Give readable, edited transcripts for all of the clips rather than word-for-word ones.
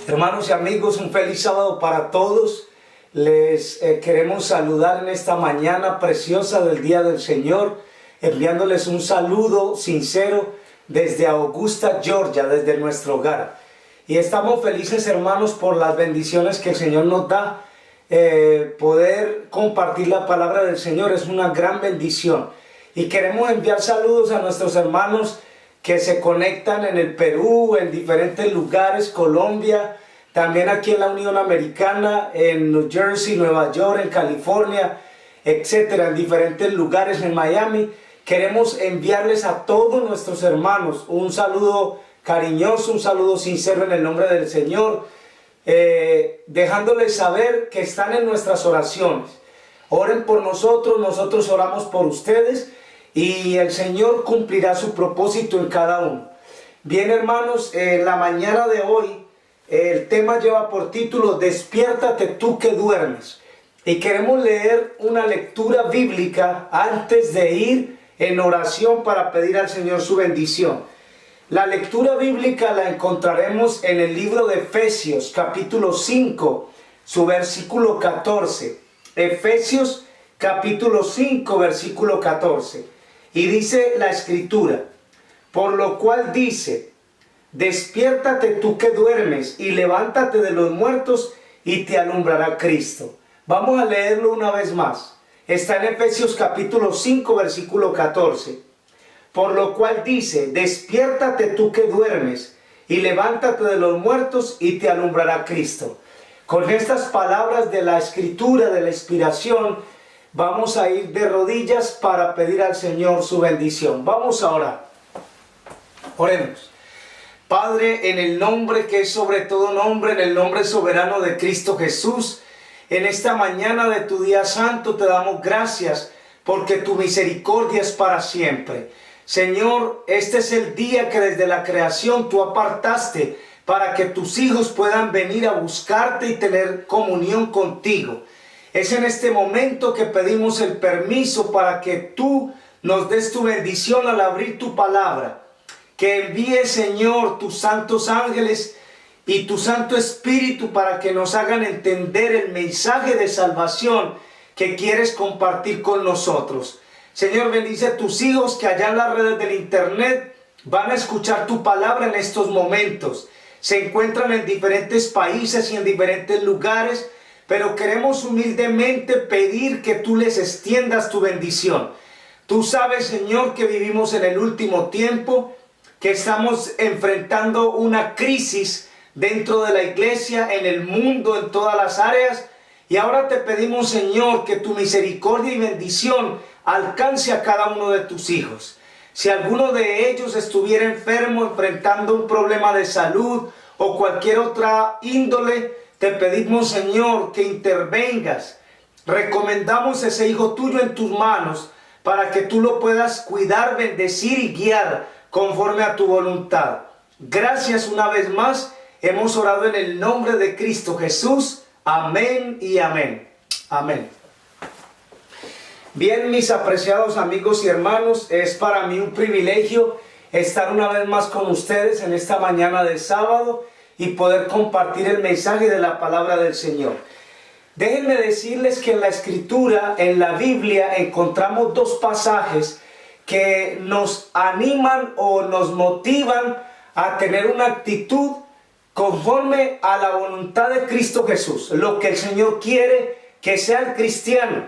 Hermanos y amigos, un feliz sábado para todos. Les queremos saludar en esta mañana preciosa del Día del Señor, enviándoles un saludo sincero desde Augusta, Georgia, desde nuestro hogar. Y estamos felices, hermanos, por las bendiciones que el Señor nos da. Poder compartir la palabra del Señor es una gran bendición. Y queremos enviar saludos a nuestros hermanos que se conectan en el Perú, en diferentes lugares, Colombia, también aquí en la Unión Americana, en New Jersey, Nueva York, en California, etcétera, en diferentes lugares, en Miami. Queremos enviarles a todos nuestros hermanos un saludo cariñoso, un saludo sincero en el nombre del Señor, dejándoles saber que están en nuestras oraciones. Oren por nosotros, nosotros oramos por ustedes y el Señor cumplirá su propósito en cada uno. Bien, hermanos, en la mañana de hoy el tema lleva por título Despiértate tú que duermes, y queremos leer una lectura bíblica antes de ir en oración para pedir al Señor su bendición. La lectura bíblica la encontraremos en el libro de Efesios capítulo 5, su versículo 14. Efesios capítulo 5, versículo 14. Y dice la escritura: por lo cual dice, despiértate tú que duermes y levántate de los muertos y te alumbrará Cristo. Vamos a leerlo una vez más. Está en Efesios capítulo 5, versículo 14. Por lo cual dice, despiértate tú que duermes y levántate de los muertos y te alumbrará Cristo. Con estas palabras de la escritura, de la inspiración, vamos a ir de rodillas para pedir al Señor su bendición. Vamos a orar. Oremos. Padre, en el nombre que es sobre todo nombre, en el nombre soberano de Cristo Jesús, en esta mañana de tu día santo te damos gracias porque tu misericordia es para siempre. Señor, este es el día que desde la creación tú apartaste para que tus hijos puedan venir a buscarte y tener comunión contigo. Es en este momento que pedimos el permiso para que tú nos des tu bendición al abrir tu palabra. Que envíe, Señor, tus santos ángeles y tu Santo Espíritu para que nos hagan entender el mensaje de salvación que quieres compartir con nosotros. Señor, bendice a tus hijos que allá en las redes del internet van a escuchar tu palabra en estos momentos. Se encuentran en diferentes países y en diferentes lugares, pero queremos humildemente pedir que tú les extiendas tu bendición. Tú sabes, Señor, que vivimos en el último tiempo, que estamos enfrentando una crisis dentro de la iglesia, en el mundo, en todas las áreas. Y ahora te pedimos, Señor, que tu misericordia y bendición alcance a cada uno de tus hijos. Si alguno de ellos estuviera enfermo, enfrentando un problema de salud o cualquier otra índole, te pedimos, Señor, que intervengas. Recomendamos ese hijo tuyo en tus manos para que tú lo puedas cuidar, bendecir y guiar conforme a tu voluntad. Gracias una vez más. Hemos orado en el nombre de Cristo Jesús. Amén y amén. Amén. Bien, mis apreciados amigos y hermanos, es para mí un privilegio estar una vez más con ustedes en esta mañana de sábado y poder compartir el mensaje de la palabra del Señor. Déjenme decirles que en la Escritura, en la Biblia, encontramos dos pasajes que nos animan o nos motivan a tener una actitud conforme a la voluntad de Cristo Jesús, lo que el Señor quiere que sea el cristiano.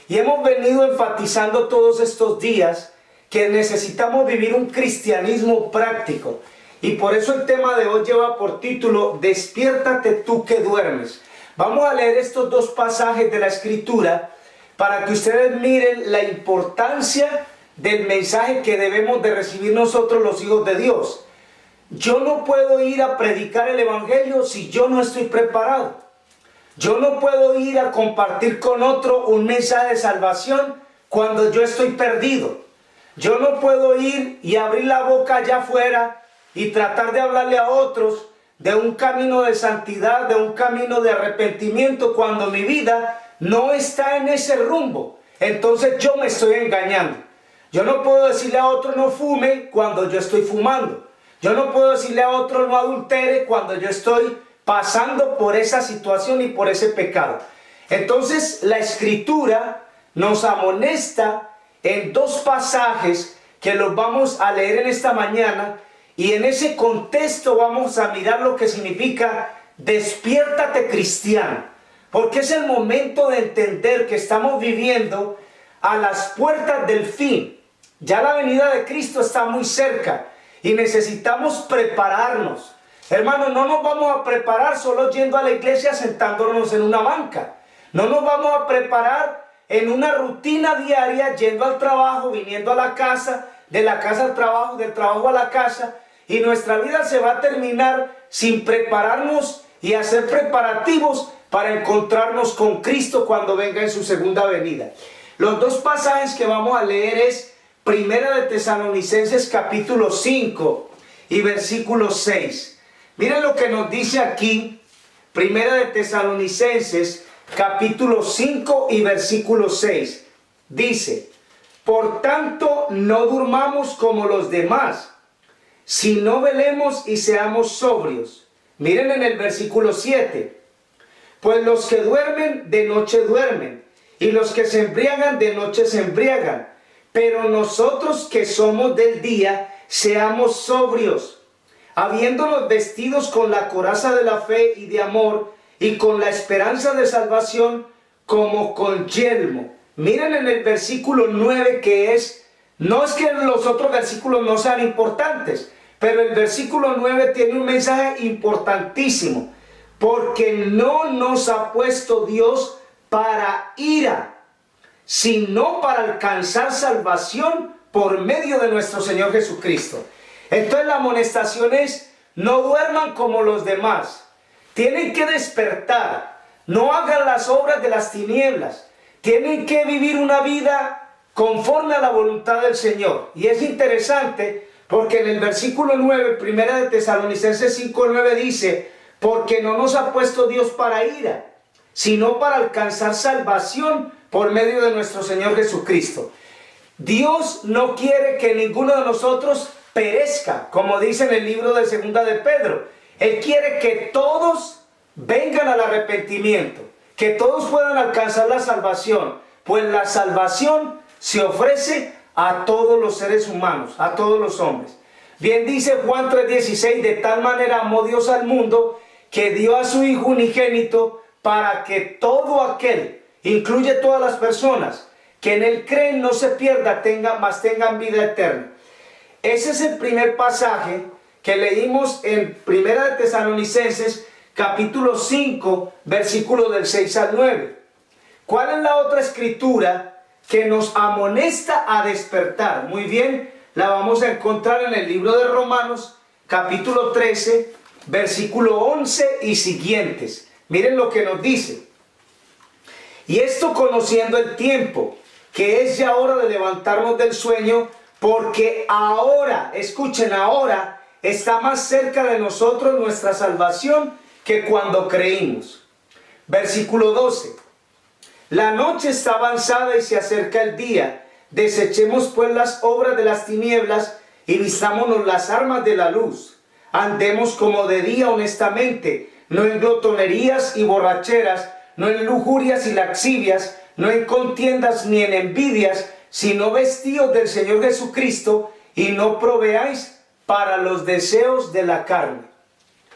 Y hemos venido enfatizando todos estos días que necesitamos vivir un cristianismo práctico. Y por eso el tema de hoy lleva por título, Despiértate tú que duermes. Vamos a leer estos dos pasajes de la Escritura para que ustedes miren la importancia del mensaje que debemos de recibir nosotros los hijos de Dios. Yo no puedo ir a predicar el Evangelio si yo no estoy preparado. Yo no puedo ir a compartir con otro un mensaje de salvación cuando yo estoy perdido. Yo no puedo ir y abrir la boca allá afuera y tratar de hablarle a otros de un camino de santidad, de un camino de arrepentimiento, cuando mi vida no está en ese rumbo. Entonces yo me estoy engañando. Yo no puedo decirle a otro no fume cuando yo estoy fumando. Yo no puedo decirle a otro no adultere cuando yo estoy pasando por esa situación y por ese pecado. Entonces la Escritura nos amonesta en dos pasajes que los vamos a leer en esta mañana, y en ese contexto vamos a mirar lo que significa despiértate cristiano, porque es el momento de entender que estamos viviendo a las puertas del fin. Ya la venida de Cristo está muy cerca y necesitamos prepararnos. Hermanos, no nos vamos a preparar solo yendo a la iglesia, sentándonos en una banca. No nos vamos a preparar en una rutina diaria, yendo al trabajo, viniendo a la casa, de la casa al trabajo, del trabajo a la casa, y nuestra vida se va a terminar sin prepararnos y hacer preparativos para encontrarnos con Cristo cuando venga en su segunda venida. Los dos pasajes que vamos a leer es Primera de Tesalonicenses capítulo 5 y versículo 6. Miren lo que nos dice aquí, Primera de Tesalonicenses capítulo 5 y versículo 6. Dice: por tanto, no durmamos como los demás, sino velemos y seamos sobrios. Miren en el versículo 7. Pues los que duermen, de noche duermen, y los que se embriagan, de noche se embriagan. Pero nosotros que somos del día, seamos sobrios, habiéndonos vestidos con la coraza de la fe y de amor, y con la esperanza de salvación como con yelmo. Miren en el versículo 9 que no es que los otros versículos no sean importantes, pero el versículo 9 tiene un mensaje importantísimo, porque no nos ha puesto Dios para ira, sino para alcanzar salvación por medio de nuestro Señor Jesucristo. Entonces la amonestación es: no duerman como los demás, tienen que despertar, no hagan las obras de las tinieblas, tienen que vivir una vida conforme a la voluntad del Señor. Y es interesante porque en el versículo 9, Primera de Tesalonicenses 5:9 dice: porque no nos ha puesto Dios para ira, sino para alcanzar salvación por medio de nuestro Señor Jesucristo. Dios no quiere que ninguno de nosotros perezca, como dice en el libro de Segunda de Pedro. Él quiere que todos vengan al arrepentimiento, que todos puedan alcanzar la salvación, pues la salvación se ofrece a todos los seres humanos, a todos los hombres. Bien dice Juan 3:16: de tal manera amó Dios al mundo que dio a su Hijo unigénito, para que todo aquel, incluye todas las personas, que en él creen no se pierda, tengan vida eterna. Ese es el primer pasaje que leímos en Primera de Tesalonicenses capítulo 5, versículos del 6 al 9. ¿Cuál es la otra escritura que nos amonesta a despertar? Muy bien, la vamos a encontrar en el libro de Romanos capítulo 13, versículo 11 y siguientes. Miren lo que nos dice: y esto conociendo el tiempo, que es ya hora de levantarnos del sueño, porque ahora, escuchen, ahora está más cerca de nosotros nuestra salvación que cuando creímos. Versículo 12: la noche está avanzada y se acerca el día. Desechemos pues las obras de las tinieblas y vistámonos las armas de la luz. Andemos como de día honestamente, no en glotonerías y borracheras, no en lujurias y laxivias, no en contiendas ni en envidias, sino vestidos del Señor Jesucristo, y no proveáis para los deseos de la carne.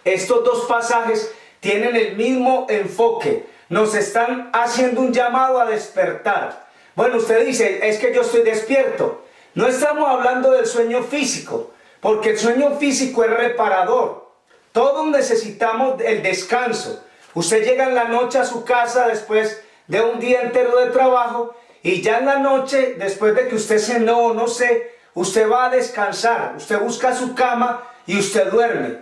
Estos dos pasajes tienen el mismo enfoque. Nos están haciendo un llamado a despertar. Bueno, usted dice: es que yo estoy despierto. No estamos hablando del sueño físico, porque el sueño físico es reparador. Todos necesitamos el descanso. Usted llega en la noche a su casa después de un día entero de trabajo, y ya en la noche, después de que usted cenó o no sé, usted va a descansar, usted busca su cama y usted duerme.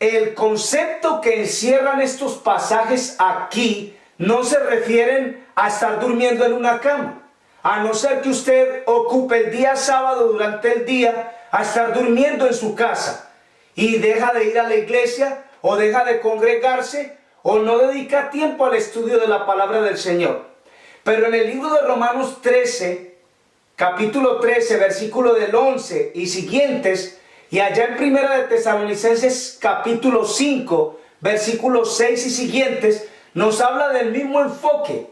El concepto que encierran estos pasajes aquí no se refieren a estar durmiendo en una cama, a no ser que usted ocupe el día sábado durante el día a estar durmiendo en su casa y deja de ir a la iglesia o deja de congregarse o no dedica tiempo al estudio de la palabra del Señor. Pero en el libro de Romanos 13, capítulo 13, versículo del 11 y siguientes, y allá en Primera de Tesalonicenses capítulo 5, versículos 6 y siguientes, nos habla del mismo enfoque: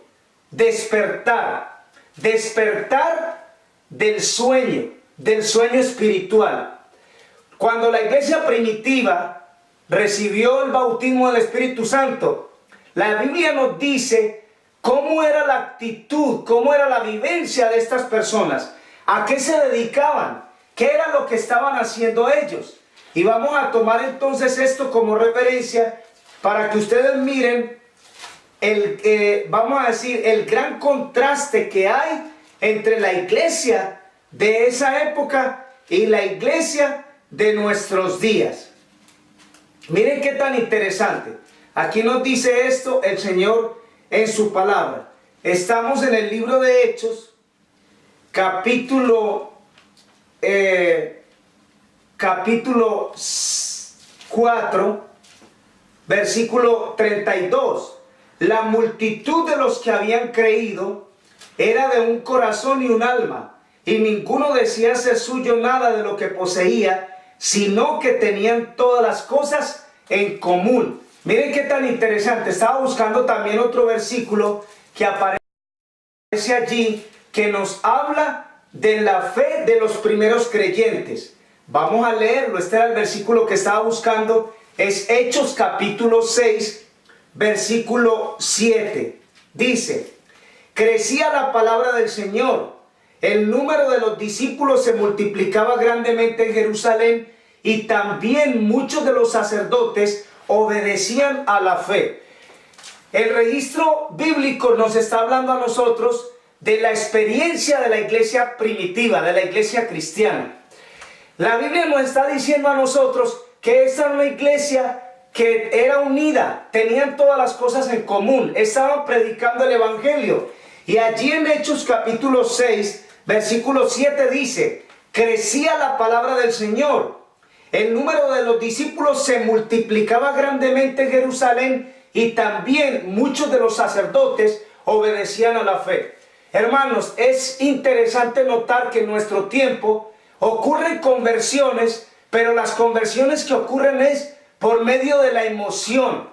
despertar, despertar del sueño espiritual. Cuando la iglesia primitiva recibió el bautismo del Espíritu Santo, la Biblia nos dice cómo era la actitud, cómo era la vivencia de estas personas, a qué se dedicaban, qué era lo que estaban haciendo ellos. Y vamos a tomar entonces esto como referencia para que ustedes miren vamos a decir, el gran contraste que hay entre la iglesia de esa época y la iglesia de nuestros días. Miren qué tan interesante. Aquí nos dice esto el Señor en su palabra. Estamos en el libro de Hechos, capítulo 4, versículo 32. La multitud de los que habían creído era de un corazón y un alma, y ninguno decía ser suyo nada de lo que poseía, sino que tenían todas las cosas en común. Miren qué tan interesante. Estaba buscando también otro versículo que aparece allí, que nos habla de la fe de los primeros creyentes. Vamos a leerlo. Este era el versículo que estaba buscando. Es Hechos capítulo 6, versículo 7. Dice: crecía la palabra del Señor, el número de los discípulos se multiplicaba grandemente en Jerusalén, y también muchos de los sacerdotes obedecían a la fe. El registro bíblico nos está hablando a nosotros de la experiencia de la iglesia primitiva, de la iglesia cristiana. La Biblia nos está diciendo a nosotros que esta era una iglesia que era unida, tenían todas las cosas en común, estaban predicando el evangelio. Y allí en Hechos capítulo 6, versículo 7 dice: crecía la palabra del Señor, el número de los discípulos se multiplicaba grandemente en Jerusalén, y también muchos de los sacerdotes obedecían a la fe. Hermanos, es interesante notar que en nuestro tiempo ocurren conversiones, pero las conversiones que ocurren es por medio de la emoción.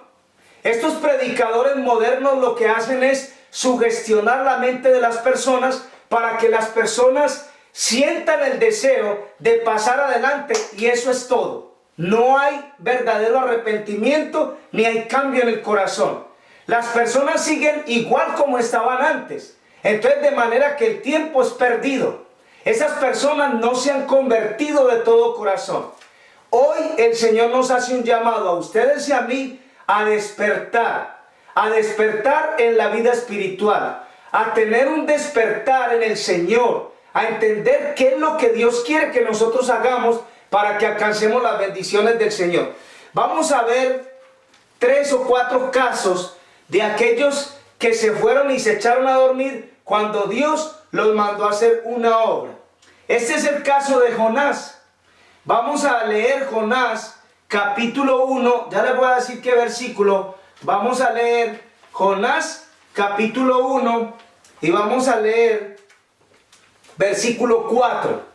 Estos predicadores modernos lo que hacen es sugestionar la mente de las personas para que las personas sientan el deseo de pasar adelante, y eso es todo. No hay verdadero arrepentimiento ni hay cambio en el corazón. Las personas siguen igual como estaban antes. Entonces, de manera que el tiempo es perdido. Esas personas no se han convertido de todo corazón. Hoy el Señor nos hace un llamado a ustedes y a mí a despertar en la vida espiritual, a tener un despertar en el Señor, a entender qué es lo que Dios quiere que nosotros hagamos para que alcancemos las bendiciones del Señor. Vamos a ver 3 o 4 casos de aquellos que se fueron y se echaron a dormir cuando Dios los mandó a hacer una obra. Este es el caso de Jonás. Vamos a leer Jonás capítulo 1, ya les voy a decir qué versículo. Vamos a leer Jonás capítulo 1 y vamos a leer versículo 4.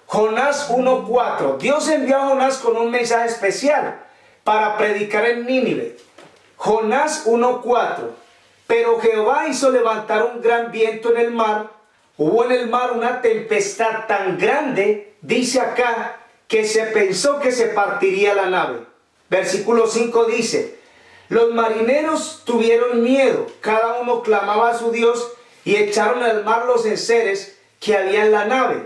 Jonás 1:4. Dios envió a Jonás con un mensaje especial para predicar en Nínive. Jonás 1:4. Pero Jehová hizo levantar un gran viento en el mar. Hubo en el mar una tempestad tan grande, dice acá, que se pensó que se partiría la nave. Versículo 5 dice: los marineros tuvieron miedo, cada uno clamaba a su Dios, y echaron al mar los enseres que había en la nave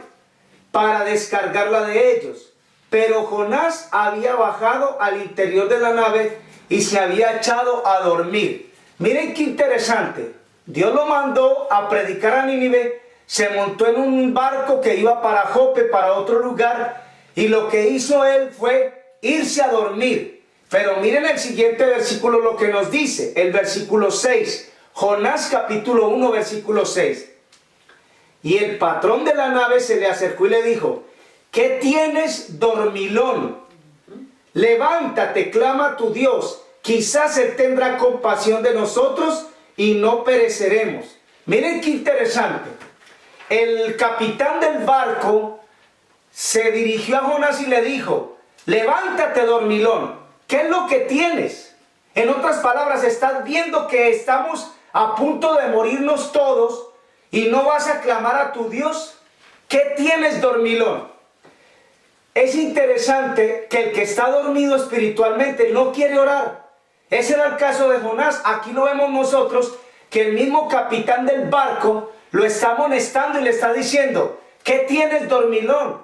para descargarla de ellos. Pero Jonás había bajado al interior de la nave y se había echado a dormir. Miren qué interesante. Dios lo mandó a predicar a Nínive, se montó en un barco que iba para Jope, para otro lugar, y lo que hizo él fue irse a dormir. Pero miren el siguiente versículo lo que nos dice, el versículo 6. Jonás capítulo 1, versículo 6. Y el patrón de la nave se le acercó y le dijo: ¿qué tienes, dormilón? Levántate, clama a tu Dios, quizás Él tendrá compasión de nosotros y no pereceremos. Miren qué interesante. El capitán del barco se dirigió a Jonás y le dijo: levántate, dormilón, ¿qué es lo que tienes? En otras palabras, estás viendo que estamos a punto de morirnos todos y no vas a clamar a tu Dios. ¿Qué tienes, dormilón? Es interesante que el que está dormido espiritualmente no quiere orar. Ese era el caso de Jonás. Aquí lo vemos nosotros, que el mismo capitán del barco lo está amonestando y le está diciendo: ¿qué tienes, dormilón?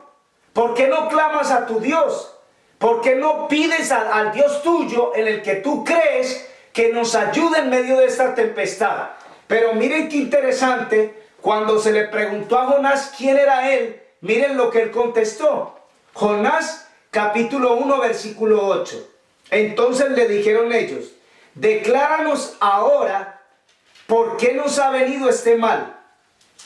¿Por qué no clamas a tu Dios? ¿Por qué no pides al Dios tuyo, en el que tú crees, que nos ayude en medio de esta tempestad? Pero miren qué interesante, cuando se le preguntó a Jonás quién era él, miren lo que él contestó. Jonás capítulo 1 versículo 8. Entonces le dijeron ellos: decláranos ahora por qué nos ha venido este mal.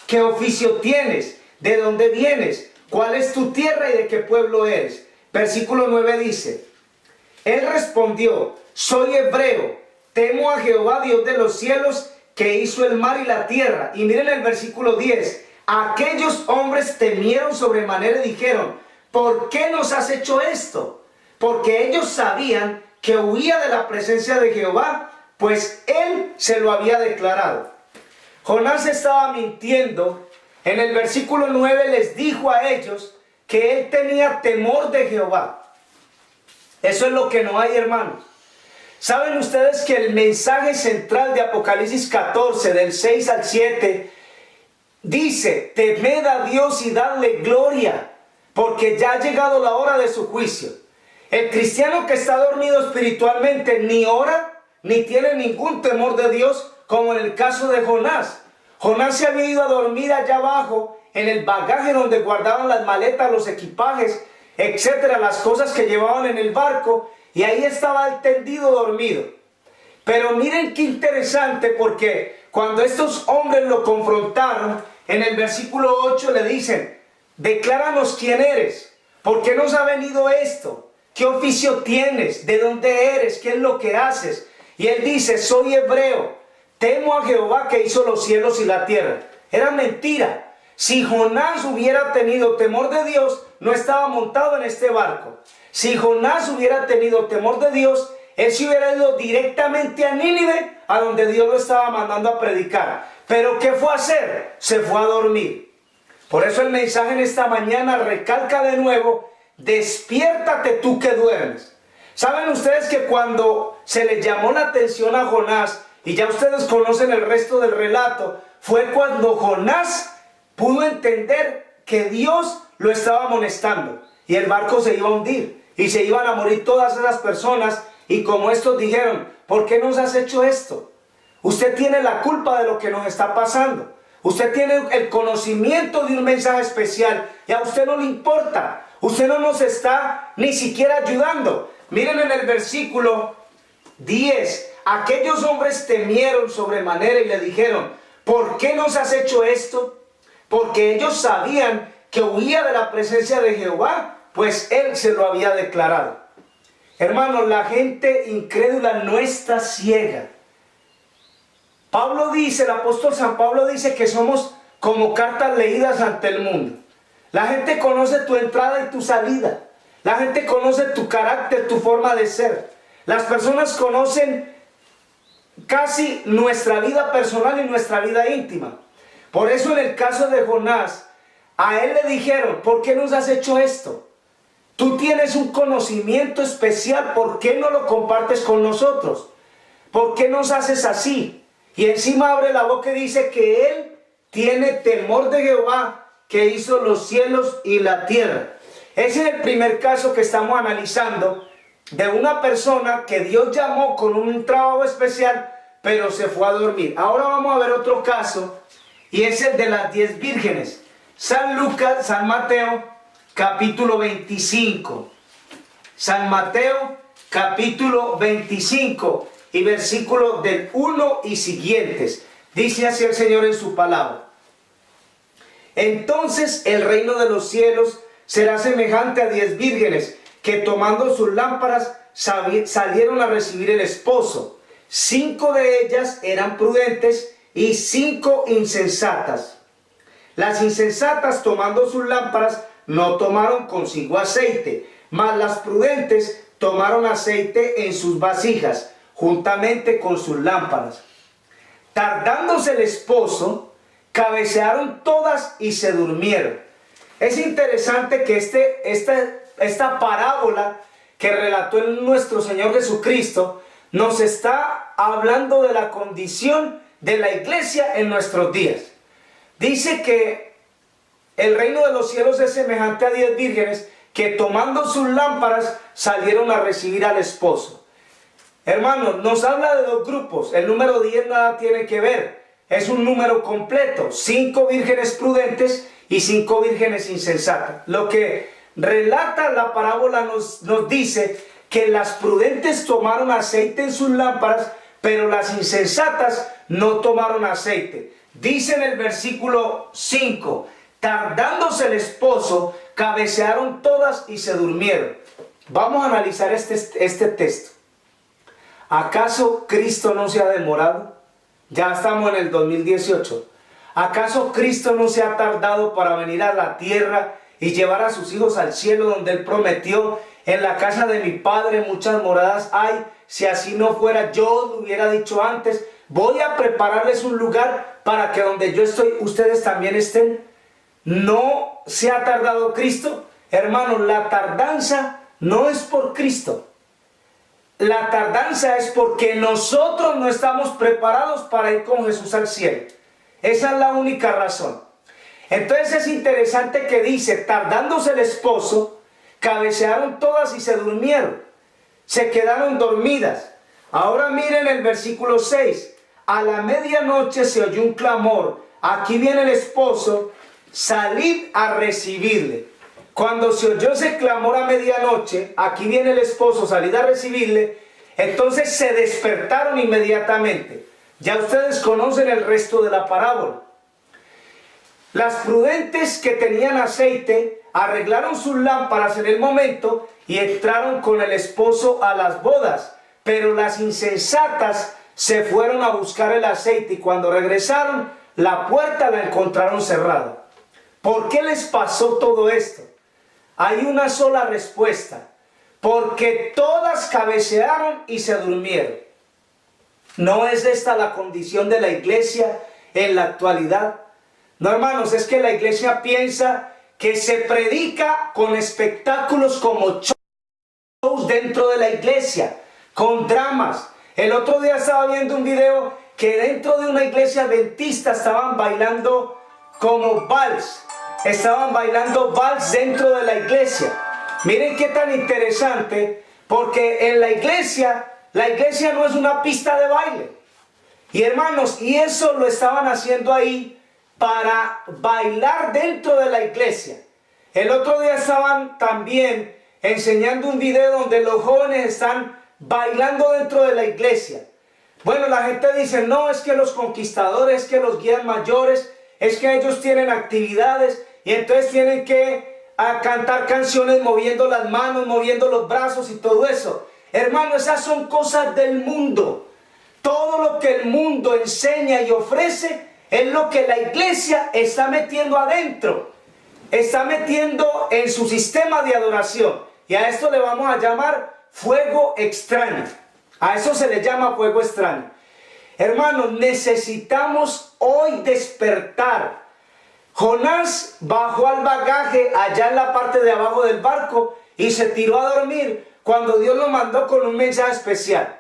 ¿Qué oficio tienes? ¿De dónde vienes? ¿Cuál es tu tierra y de qué pueblo eres? Versículo 9 dice: él respondió: soy hebreo, temo a Jehová Dios de los cielos, que hizo el mar y la tierra. Y miren el versículo 10. Aquellos hombres temieron sobremanera y dijeron: ¿por qué nos has hecho esto? Porque ellos sabían que huía de la presencia de Jehová, pues él se lo había declarado. Jonás estaba mintiendo. En el versículo 9 les dijo a ellos que él tenía temor de Jehová. Eso es lo que no hay, hermanos. ¿Saben ustedes que el mensaje central de Apocalipsis 14, del 6 al 7, dice: temed a Dios y dadle gloria, porque ya ha llegado la hora de su juicio? El cristiano que está dormido espiritualmente ni ora ni tiene ningún temor de Dios, como en el caso de Jonás. Jonás se había ido a dormir allá abajo, en el bagaje donde guardaban las maletas, los equipajes, etcétera, las cosas que llevaban en el barco, y ahí estaba él tendido, dormido. Pero miren qué interesante, porque cuando estos hombres lo confrontaron, en el versículo 8 le dicen: decláranos quién eres, ¿por qué nos ha venido esto? ¿Qué oficio tienes? ¿De dónde eres? ¿Qué es lo que haces? Y él dice: soy hebreo, temo a Jehová que hizo los cielos y la tierra. Era mentira. Si Jonás hubiera tenido temor de Dios, no estaba montado en este barco. Si Jonás hubiera tenido temor de Dios, él se hubiera ido directamente a Nínive, a donde Dios lo estaba mandando a predicar. Pero ¿qué fue a hacer? Se fue a dormir. Por eso el mensaje en esta mañana recalca de nuevo: despiértate tú que duermes. ¿Saben ustedes que cuando se le llamó la atención a Jonás, y ya ustedes conocen el resto del relato, fue cuando Jonás pudo entender que Dios lo estaba amonestando y el barco se iba a hundir y se iban a morir todas esas personas? Y como estos dijeron: ¿por qué nos has hecho esto? Usted tiene la culpa de lo que nos está pasando. Usted tiene el conocimiento de un mensaje especial y a usted no le importa. Usted no nos está ni siquiera ayudando. Miren en el versículo 10. Aquellos hombres temieron sobremanera y le dijeron: ¿por qué nos has hecho esto? Porque ellos sabían que huía de la presencia de Jehová, pues él se lo había declarado. Hermanos, la gente incrédula no está ciega. Pablo dice, el apóstol San Pablo dice que somos como cartas leídas ante el mundo. La gente conoce tu entrada y tu salida. La gente conoce tu carácter, tu forma de ser. Las personas conocen casi nuestra vida personal y nuestra vida íntima. Por eso en el caso de Jonás, a él le dijeron: ¿por qué nos has hecho esto? Tú tienes un conocimiento especial, ¿por qué no lo compartes con nosotros? ¿Por qué nos haces así? Y encima abre la boca y dice que él tiene temor de Jehová, que hizo los cielos y la tierra. Ese es el primer caso que estamos analizando, de una persona que Dios llamó con un trabajo especial, pero se fue a dormir. Ahora vamos a ver otro caso, y es el de las 10 vírgenes. San Mateo, capítulo 25. San Mateo, capítulo 25, y versículos del 1 y siguientes. Dice así el Señor en su palabra: entonces el reino de los cielos será semejante a 10 vírgenes, que tomando sus lámparas salieron a recibir el esposo. 5 de ellas eran prudentes y 5 insensatas. Las insensatas, tomando sus lámparas, no tomaron consigo aceite, mas las prudentes tomaron aceite en sus vasijas, juntamente con sus lámparas. Tardándose el esposo, cabecearon todas y se durmieron. Es interesante que esta parábola que relató nuestro Señor Jesucristo nos está hablando de la condición de la iglesia en nuestros días. Dice que el reino de los cielos es semejante a 10 vírgenes que tomando sus lámparas salieron a recibir al esposo. Hermanos, nos habla de dos grupos. El número 10 nada tiene que ver. Es un número completo. 5 vírgenes prudentes y 5 vírgenes insensatas. Lo que relata la parábola nos dice que las prudentes tomaron aceite en sus lámparas, pero las insensatas no tomaron aceite. Dice en el versículo 5, tardándose el esposo, cabecearon todas y se durmieron. Vamos a analizar este texto. ¿Acaso Cristo no se ha demorado? Ya estamos en el 2018. ¿Acaso Cristo no se ha tardado para venir a la tierra y llevar a sus hijos al cielo, donde Él prometió: en la casa de mi Padre muchas moradas hay? Si así no fuera, yo lo hubiera dicho antes. Voy a prepararles un lugar para que donde yo estoy, ustedes también estén. ¿No se ha tardado Cristo? Hermanos, la tardanza no es por Cristo. La tardanza es porque nosotros no estamos preparados para ir con Jesús al cielo. Esa es la única razón. Entonces es interesante que dice, tardándose el esposo, cabecearon todas y se durmieron. Se quedaron dormidas. Ahora miren el versículo 6. A la medianoche se oyó un clamor. Aquí viene el esposo, salid a recibirle. Cuando se oyó ese clamor a medianoche, aquí viene el esposo, salid a recibirle, entonces se despertaron inmediatamente. Ya ustedes conocen el resto de la parábola. Las prudentes que tenían aceite arreglaron sus lámparas en el momento y entraron con el esposo a las bodas, pero las insensatas se fueron a buscar el aceite y cuando regresaron, la puerta la encontraron cerrada. ¿Por qué les pasó todo esto? Hay una sola respuesta: porque todas cabecearon y se durmieron. ¿No es esta la condición de la iglesia en la actualidad? No, hermanos, es que la iglesia piensa que se predica con espectáculos como shows dentro de la iglesia, con dramas. El otro día estaba viendo un video que dentro de una iglesia adventista estaban bailando como vals. Estaban bailando vals dentro de la iglesia. Miren qué tan interesante, porque en la iglesia no es una pista de baile. Y hermanos, y eso lo estaban haciendo ahí para bailar dentro de la iglesia. El otro día estaban también enseñando un video donde los jóvenes están bailando dentro de la iglesia. Bueno, la gente dice, no, es que los conquistadores, es que los guías mayores, es que ellos tienen actividades y entonces tienen que cantar canciones moviendo las manos, moviendo los brazos y todo eso. Hermano, esas son cosas del mundo. Todo lo que el mundo enseña y ofrece es lo que la iglesia está metiendo adentro. Está metiendo en su sistema de adoración. Y a esto le vamos a llamar fuego extraño. A eso se le llama fuego extraño. Hermanos, necesitamos hoy despertar. Jonás bajó al bagaje allá en la parte de abajo del barco y se tiró a dormir cuando Dios lo mandó con un mensaje especial.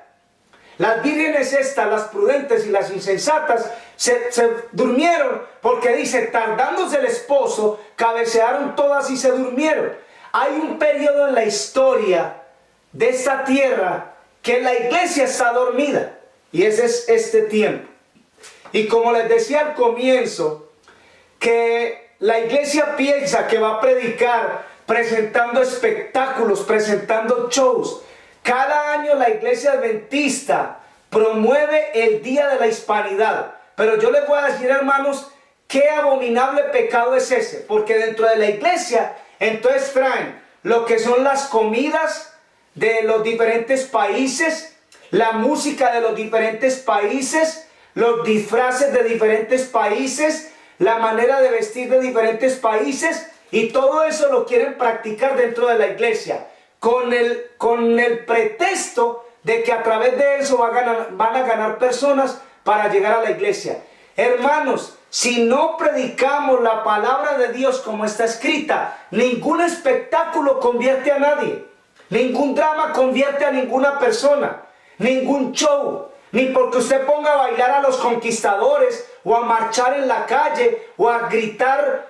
Las vírgenes estas, las prudentes y las insensatas, se durmieron porque dice, tardándose el esposo, cabecearon todas y se durmieron. Hay un periodo en la historia de esta tierra que la iglesia está dormida y ese es este tiempo. Y como les decía al comienzo, que la iglesia piensa que va a predicar presentando espectáculos, presentando shows. Cada año la iglesia adventista promueve el Día de la Hispanidad. Pero yo les voy a decir, hermanos, qué abominable pecado es ese. Porque dentro de la iglesia, entonces traen lo que son las comidas de los diferentes países, la música de los diferentes países, los disfraces de diferentes países, la manera de vestir de diferentes países, y todo eso lo quieren practicar dentro de la iglesia con el pretexto de que a través de eso van a ganar personas para llegar a la iglesia. Hermanos, si no predicamos la palabra de Dios como está escrita, ningún espectáculo convierte a nadie, ningún drama convierte a ninguna persona, ningún show, ni porque usted ponga a bailar a los conquistadores o a marchar en la calle o a gritar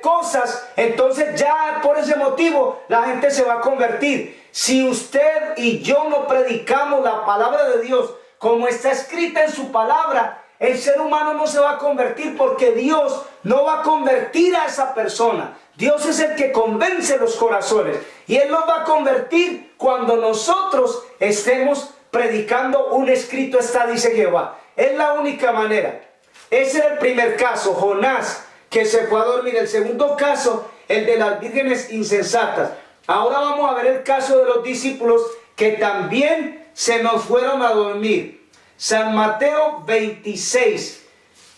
cosas, entonces ya por ese motivo la gente se va a convertir. Si usted y yo no predicamos la palabra de Dios como está escrita en su palabra, el ser humano no se va a convertir, porque Dios no va a convertir a esa persona. Dios es el que convence los corazones, y Él los va a convertir cuando nosotros estemos predicando un escrito está, dice Jehová. Es la única manera. Ese es el primer caso, Jonás, que se fue a dormir. El segundo caso, el de las vírgenes insensatas. Ahora vamos a ver el caso de los discípulos que también se nos fueron a dormir. San Mateo 26,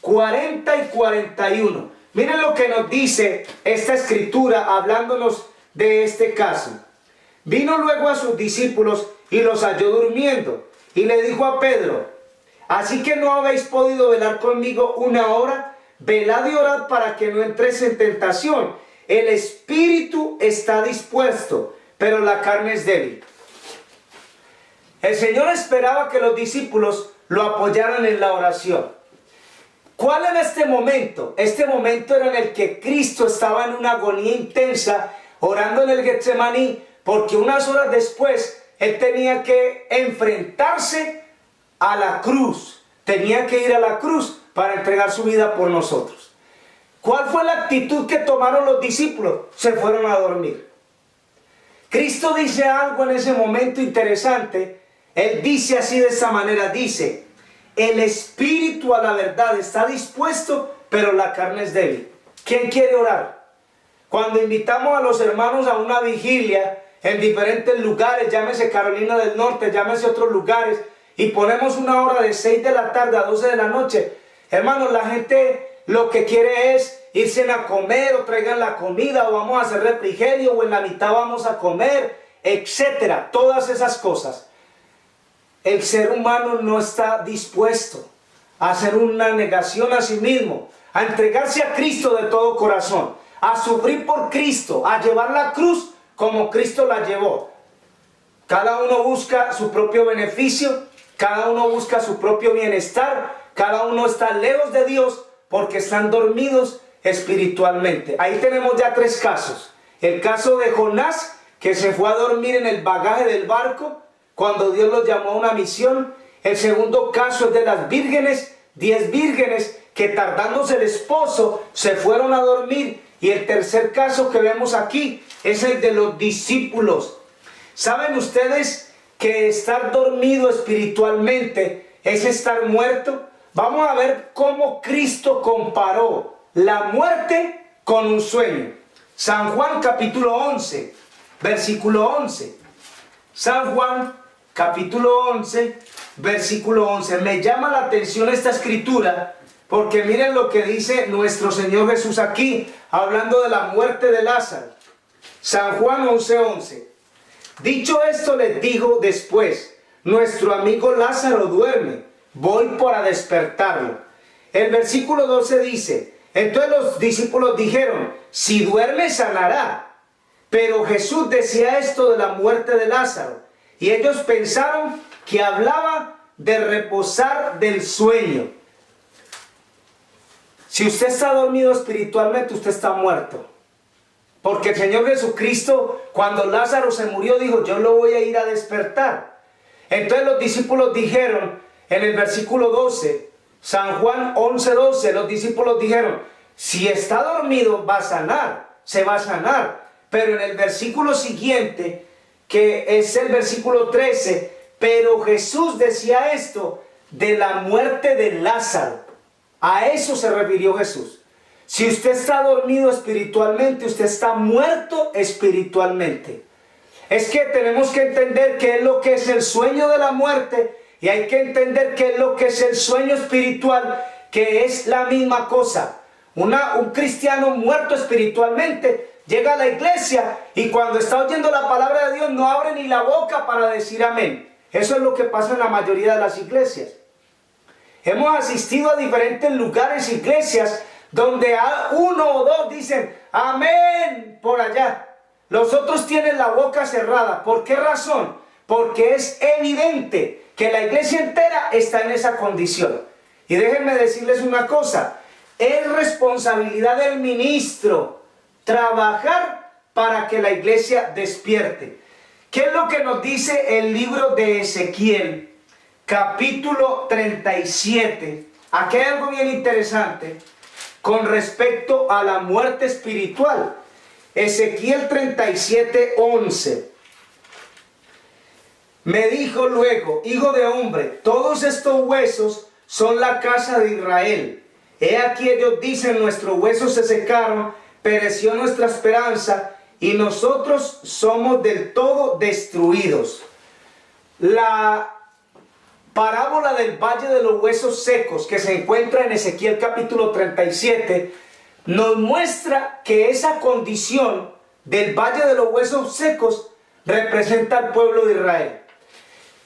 40 y 41. Miren lo que nos dice esta escritura hablándonos de este caso. Vino luego a sus discípulos y los halló durmiendo, y le dijo a Pedro: ¿así que no habéis podido velar conmigo una hora? Velad y orad para que no entréis en tentación. El espíritu está dispuesto, pero la carne es débil. El Señor esperaba que los discípulos lo apoyaran en la oración. ¿Cuál era este momento? Este momento era en el que Cristo estaba en una agonía intensa, orando en el Getsemaní, porque unas horas después Él tenía que enfrentarse a la cruz. Tenía que ir a la cruz para entregar su vida por nosotros. ¿Cuál fue la actitud que tomaron los discípulos? Se fueron a dormir. Cristo dice algo en ese momento interesante. Él dice así, de esta manera, dice: el espíritu a la verdad está dispuesto, pero la carne es débil. ¿Quién quiere orar? Cuando invitamos a los hermanos a una vigilia en diferentes lugares, llámese Carolina del Norte, llámese otros lugares, y ponemos una hora de 6 de la tarde a 12 de la noche, hermanos, la gente lo que quiere es irse a comer, o traigan la comida, o vamos a hacer refrigerio, o en la mitad vamos a comer, etcétera, todas esas cosas. El ser humano no está dispuesto a hacer una negación a sí mismo, a entregarse a Cristo de todo corazón, a sufrir por Cristo, a llevar la cruz como Cristo la llevó. Cada uno busca su propio beneficio, cada uno busca su propio bienestar, cada uno está lejos de Dios porque están dormidos espiritualmente. Ahí tenemos ya 3 casos. El caso de Jonás, que se fue a dormir en el bagaje del barco cuando Dios los llamó a una misión. El segundo caso es de las vírgenes, 10 vírgenes que, tardándose el esposo, se fueron a dormir. Y el tercer caso que vemos aquí es el de los discípulos. ¿Saben ustedes que estar dormido espiritualmente es estar muerto? Vamos a ver cómo Cristo comparó la muerte con un sueño. San Juan capítulo 11, versículo 11. San Juan capítulo 11, versículo 11. Me llama la atención esta escritura, porque miren lo que dice nuestro Señor Jesús aquí, hablando de la muerte de Lázaro. San Juan 11, 11. Dicho esto, les digo después: nuestro amigo Lázaro duerme, voy para despertarlo. El versículo 12 dice: entonces los discípulos dijeron: si duerme, sanará. Pero Jesús decía esto de la muerte de Lázaro, y ellos pensaron que hablaba de reposar del sueño. Si usted está dormido espiritualmente, usted está muerto. Porque el Señor Jesucristo, cuando Lázaro se murió, dijo: yo lo voy a ir a despertar. Entonces los discípulos dijeron, en el versículo 12, San Juan 11, 12, los discípulos dijeron: si está dormido, va a sanar, se va a sanar. Pero en el versículo siguiente, que es el versículo 13, pero Jesús decía esto de la muerte de Lázaro. A eso se refirió Jesús. Si usted está dormido espiritualmente, usted está muerto espiritualmente. Es que tenemos que entender qué es lo que es el sueño de la muerte, y hay que entender qué es lo que es el sueño espiritual, que es la misma cosa. Un cristiano muerto espiritualmente llega a la iglesia y cuando está oyendo la palabra de Dios no abre ni la boca para decir amén. Eso es lo que pasa en la mayoría de las iglesias. Hemos asistido a diferentes lugares, iglesias, donde uno o dos dicen amén por allá. Los otros tienen la boca cerrada. ¿Por qué razón? Porque es evidente que la iglesia entera está en esa condición. Y déjenme decirles una cosa, es responsabilidad del ministro trabajar para que la iglesia despierte. ¿Qué es lo que nos dice el libro de Ezequiel, capítulo 37? Aquí hay algo bien interesante con respecto a la muerte espiritual. Ezequiel 37:11. Me dijo luego, hijo de hombre, todos estos huesos son la casa de Israel. He aquí ellos dicen, nuestros huesos se secaron, pereció nuestra esperanza y nosotros somos del todo destruidos. La parábola del valle de los huesos secos que se encuentra en Ezequiel capítulo 37 nos muestra que esa condición del valle de los huesos secos representa al pueblo de Israel.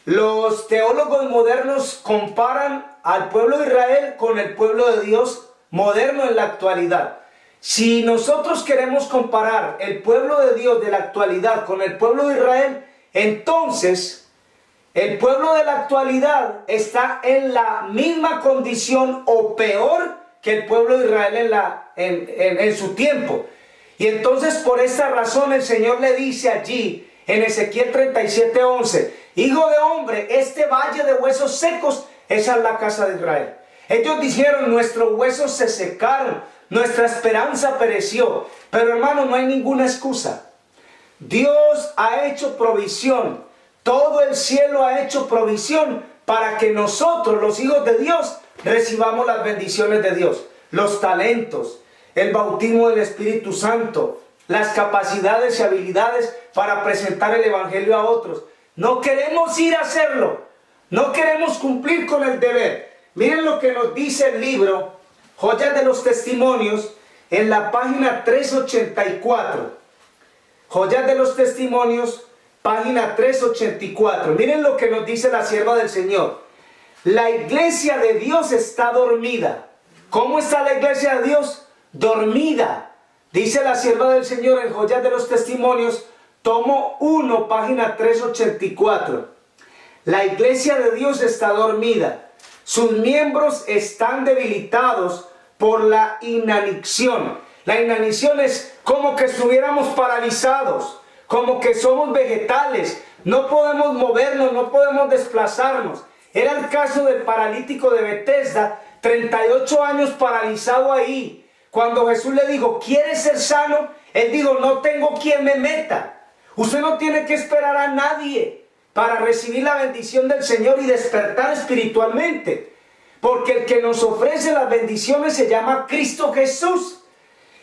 Los teólogos modernos comparan al pueblo de Israel con el pueblo de Dios moderno en la actualidad. Si nosotros queremos comparar el pueblo de Dios de la actualidad con el pueblo de Israel, entonces el pueblo de la actualidad está en la misma condición o peor que el pueblo de Israel en su tiempo. Y entonces por esta razón el Señor le dice allí en Ezequiel 37:11, hijo de hombre, este valle de huesos secos, esa es la casa de Israel. Ellos dijeron, nuestros huesos se secaron, nuestra esperanza pereció. Pero hermano, no hay ninguna excusa. Dios ha hecho provisión. Todo el cielo ha hecho provisión para que nosotros, los hijos de Dios, recibamos las bendiciones de Dios. Los talentos, el bautismo del Espíritu Santo, las capacidades y habilidades para presentar el Evangelio a otros. No queremos ir a hacerlo. No queremos cumplir con el deber. Miren lo que nos dice el libro Joyas de los Testimonios en la página 384. Joyas de los Testimonios, página 384. Miren lo que nos dice la sierva del Señor. La iglesia de Dios está dormida. ¿Cómo está la iglesia de Dios? Dormida. Dice la sierva del Señor en Joyas de los Testimonios, tomo 1, página 384. La iglesia de Dios está dormida. Sus miembros están debilitados por la inanición. La inanición es como que estuviéramos paralizados, como que somos vegetales, no podemos movernos, no podemos desplazarnos. Era el caso del paralítico de Betesda, 38 años paralizado ahí. Cuando Jesús le dijo, ¿quieres ser sano? Él dijo, no tengo quien me meta. Usted no tiene que esperar a nadie para recibir la bendición del Señor y despertar espiritualmente. Porque el que nos ofrece las bendiciones se llama Cristo Jesús.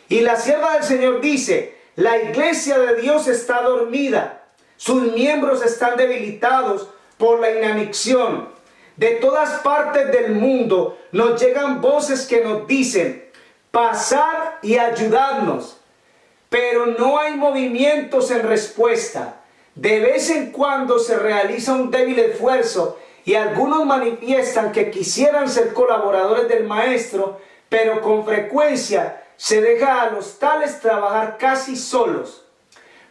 Y la sierva del Señor dice, la iglesia de Dios está dormida. Sus miembros están debilitados por la inanición. De todas partes del mundo nos llegan voces que nos dicen, pasad y ayudadnos. Pero no hay movimientos en respuesta. De vez en cuando se realiza un débil esfuerzo y algunos manifiestan que quisieran ser colaboradores del maestro, pero con frecuencia se deja a los tales trabajar casi solos.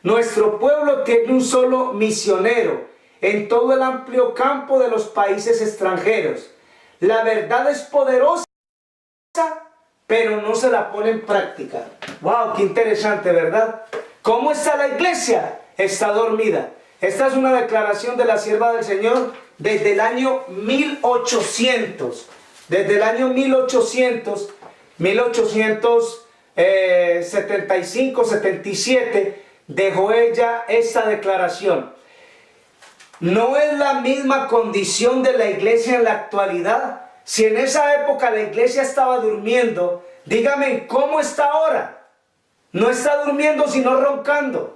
Nuestro pueblo tiene un solo misionero en todo el amplio campo de los países extranjeros. La verdad es poderosa, pero no se la pone en práctica. ¡Wow! ¡Qué interesante!, ¿verdad? ¿Cómo está la iglesia? Está dormida. Esta es una declaración de la sierva del Señor desde el año 1800. Desde el año 1875, 77, dejó ella esta declaración. No es la misma condición de la iglesia en la actualidad. Si en esa época la iglesia estaba durmiendo, dígame, ¿cómo está ahora? No está durmiendo sino roncando.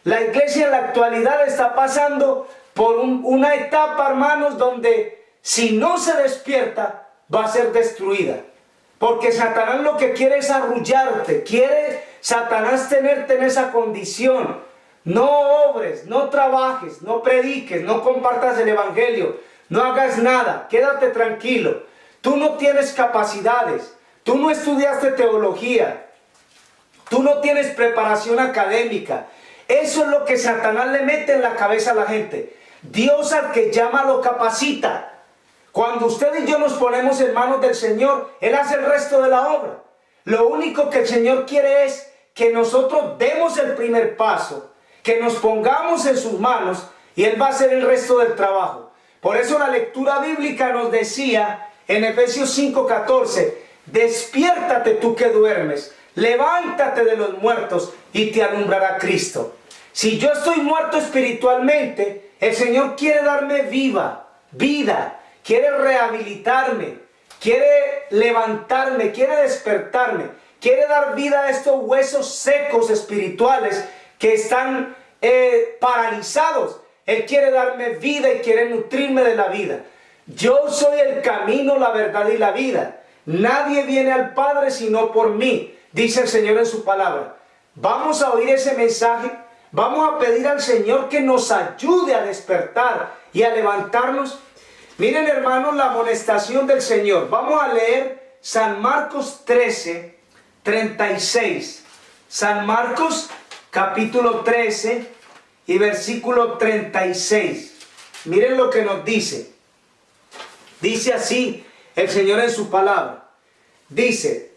La iglesia en la actualidad está pasando por una etapa, hermanos, donde si no se despierta, va a ser destruida. Porque Satanás lo que quiere es arrullarte, quiere Satanás tenerte en esa condición, No obres, no trabajes, no prediques, no compartas el evangelio, no hagas nada, quédate tranquilo. Tú no tienes capacidades, tú no estudiaste teología, tú no tienes preparación académica. Eso es lo que Satanás le mete en la cabeza a la gente. Dios al que llama lo capacita. Cuando usted y yo nos ponemos en manos del Señor, Él hace el resto de la obra. Lo único que el Señor quiere es que nosotros demos el primer paso, que nos pongamos en sus manos y Él va a hacer el resto del trabajo. Por eso la lectura bíblica nos decía en Efesios 5:14, despiértate tú que duermes, levántate de los muertos y te alumbrará Cristo. Si yo estoy muerto espiritualmente, el Señor quiere darme vida, quiere rehabilitarme, quiere levantarme, quiere despertarme, quiere dar vida a estos huesos secos espirituales que están paralizados. Él quiere darme vida y quiere nutrirme de la vida. Yo soy el camino, la verdad y la vida. Nadie viene al Padre sino por mí, dice el Señor en su palabra. Vamos a oír ese mensaje. Vamos a pedir al Señor que nos ayude a despertar y a levantarnos. Miren, hermanos, la amonestación del Señor. Vamos a leer San Marcos 13, 36. San Marcos capítulo 13 y versículo 36. Miren lo que nos dice. Dice así el Señor en su palabra. Dice,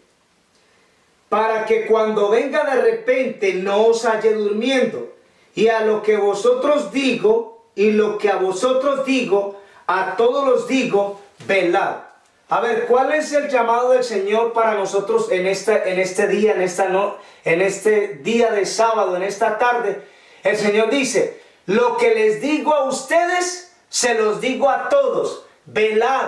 para que cuando venga de repente no os halle durmiendo, y a lo que vosotros digo, y lo que a vosotros digo, a todos los digo, velad. A ver, ¿cuál es el llamado del Señor para nosotros en este día, en este día de sábado, en esta tarde? El Señor dice, lo que les digo a ustedes, se los digo a todos, velad.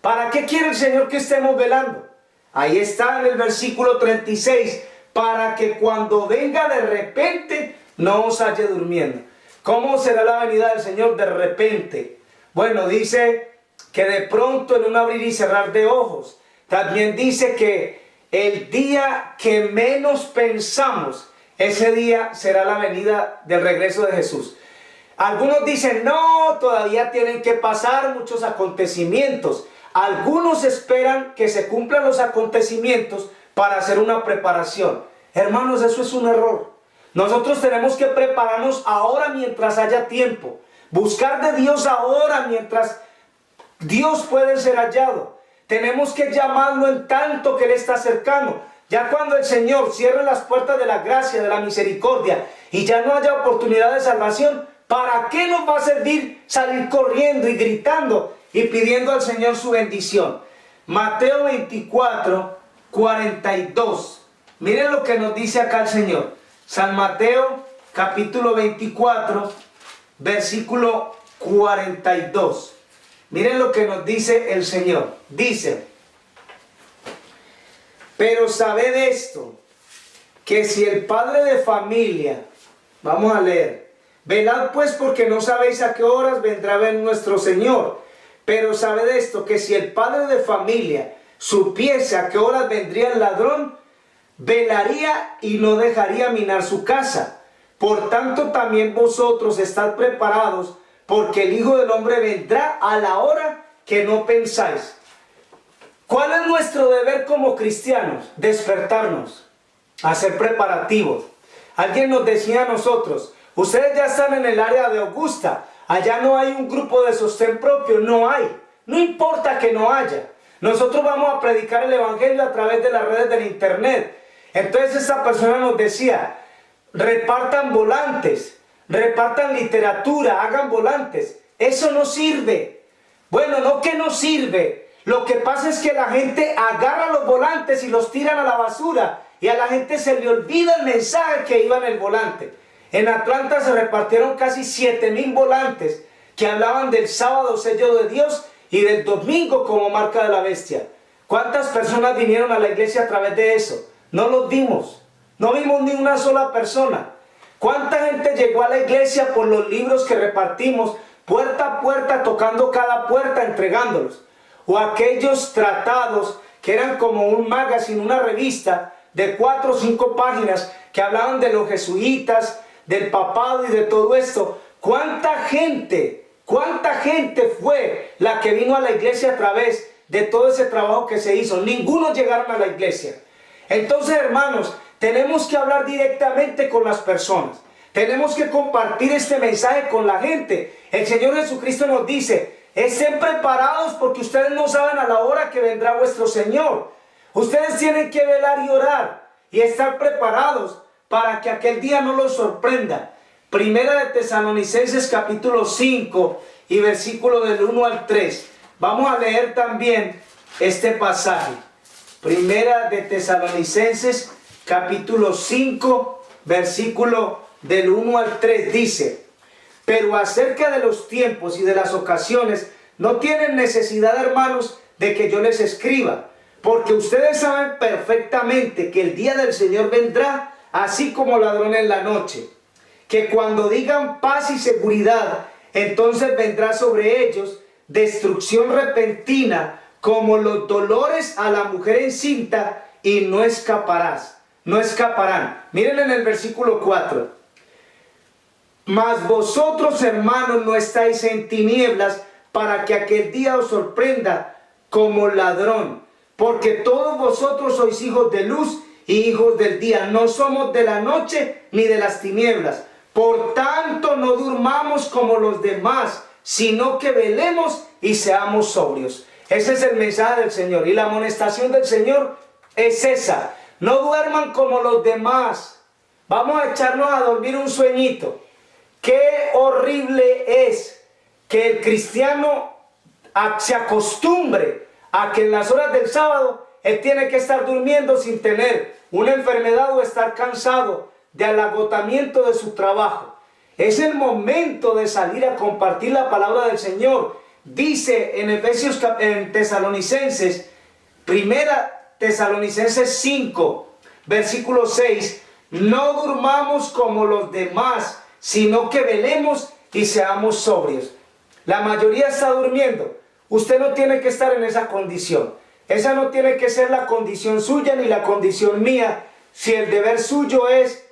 ¿Para qué quiere el Señor que estemos velando? Ahí está en el versículo 36, para que cuando venga de repente no os halle durmiendo. ¿Cómo será la venida del Señor de repente? Bueno, dice que de pronto, en un abrir y cerrar de ojos. También dice que el día que menos pensamos, ese día será la venida del regreso de Jesús. Algunos dicen, no, todavía tienen que pasar muchos acontecimientos. Algunos esperan que se cumplan los acontecimientos para hacer una preparación. Hermanos, eso es un error. Nosotros tenemos que prepararnos ahora mientras haya tiempo. Buscar de Dios ahora mientras Dios puede ser hallado. Tenemos que llamarlo en tanto que Él está cercano. Ya cuando el Señor cierre las puertas de la gracia, de la misericordia, y ya no haya oportunidad de salvación, ¿para qué nos va a servir salir corriendo y gritando y pidiendo al Señor su bendición? Mateo 24, 42. Miren lo que nos dice acá el Señor. San Mateo capítulo 24, versículo 42. Miren lo que nos dice el Señor. Dice, pero sabed esto, que si el padre de familia, vamos a leer, velad pues porque no sabéis a qué horas vendrá a ver nuestro Señor. Pero sabed esto, que si el padre de familia supiese a qué horas vendría el ladrón, velaría y no dejaría minar su casa. Por tanto también vosotros estad preparados, porque el Hijo del Hombre vendrá a la hora que no pensáis. ¿Cuál es nuestro deber como cristianos? Despertarnos, hacer preparativos. Alguien nos decía a nosotros, ustedes ya están en el área de Augusta, allá no hay un grupo de sostén propio, no hay. No importa que no haya. Nosotros vamos a predicar el evangelio a través de las redes del internet. Entonces esta persona nos decía, repartan volantes, repartan literatura, hagan volantes. Eso no sirve. Bueno, no que no sirve. Lo que pasa es que la gente agarra los volantes y los tiran a la basura. Y a la gente se le olvida el mensaje que iba en el volante. En Atlanta se repartieron casi 7,000 volantes que hablaban del sábado sello de Dios y del domingo como marca de la bestia. ¿Cuántas personas vinieron a la iglesia a través de eso? No los vimos. No vimos ni una sola persona. ¿Cuánta gente llegó a la iglesia por los libros que repartimos, puerta a puerta, tocando cada puerta, entregándolos? O aquellos tratados que eran como un magazine, una revista de 4 o 5 páginas que hablaban de los jesuitas, del papado y de todo esto, ¿cuánta gente fue la que vino a la iglesia a través de todo ese trabajo que se hizo? Ninguno llegaron a la iglesia. Entonces, hermanos, tenemos que hablar directamente con las personas. Tenemos que compartir este mensaje con la gente. El Señor Jesucristo nos dice: estén preparados porque ustedes no saben a la hora que vendrá vuestro Señor. Ustedes tienen que velar y orar y estar preparados para que aquel día no los sorprenda. Primera de Tesalonicenses capítulo 5 y versículo del 1 al 3. Vamos a leer también este pasaje. Primera de Tesalonicenses capítulo 5 versículo del 1 al 3 dice: pero acerca de los tiempos y de las ocasiones no tienen necesidad, hermanos, de que yo les escriba, porque ustedes saben perfectamente que el día del Señor vendrá así como ladrón en la noche, que cuando digan paz y seguridad, entonces vendrá sobre ellos destrucción repentina como los dolores a la mujer encinta, y no escaparán. Miren en el versículo 4: mas vosotros, hermanos, no estáis en tinieblas para que aquel día os sorprenda como ladrón, porque todos vosotros sois hijos de luz y hijos del día, no somos de la noche ni de las tinieblas. Por tanto, no durmamos como los demás, sino que velemos y seamos sobrios. Ese es el mensaje del Señor, y la amonestación del Señor es esa: no duerman como los demás. Vamos a echarnos a dormir un sueñito. Qué horrible es que el cristiano se acostumbre a que en las horas del sábado él tiene que estar durmiendo sin tener una enfermedad o estar cansado del agotamiento de su trabajo. Es el momento de salir a compartir la palabra del Señor. Dice en Tesalonicenses, primera Tesalonicenses 5, versículo 6: no durmamos como los demás, sino que velemos y seamos sobrios. La mayoría está durmiendo. Usted no tiene que estar en esa condición. Esa no tiene que ser la condición suya ni la condición mía. Si el deber suyo es,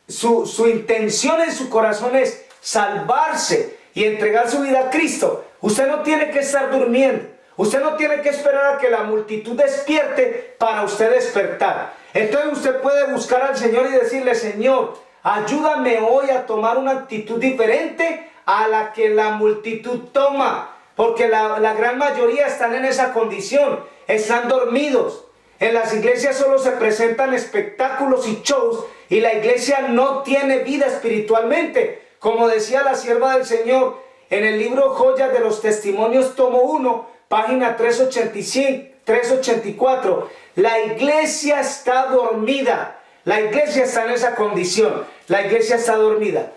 su intención en su corazón es salvarse y entregar su vida a Cristo, usted no tiene que estar durmiendo. Usted no tiene que esperar a que la multitud despierte para usted despertar. Entonces usted puede buscar al Señor y decirle: Señor, ayúdame hoy a tomar una actitud diferente a la que la multitud toma. Porque la gran mayoría están en esa condición, están dormidos. En las iglesias solo se presentan espectáculos y shows, y la iglesia no tiene vida espiritualmente. Como decía la sierva del Señor en el libro Joyas de los Testimonios, tomo 1, página 384, la iglesia está dormida. La iglesia está en esa condición. La iglesia está dormida.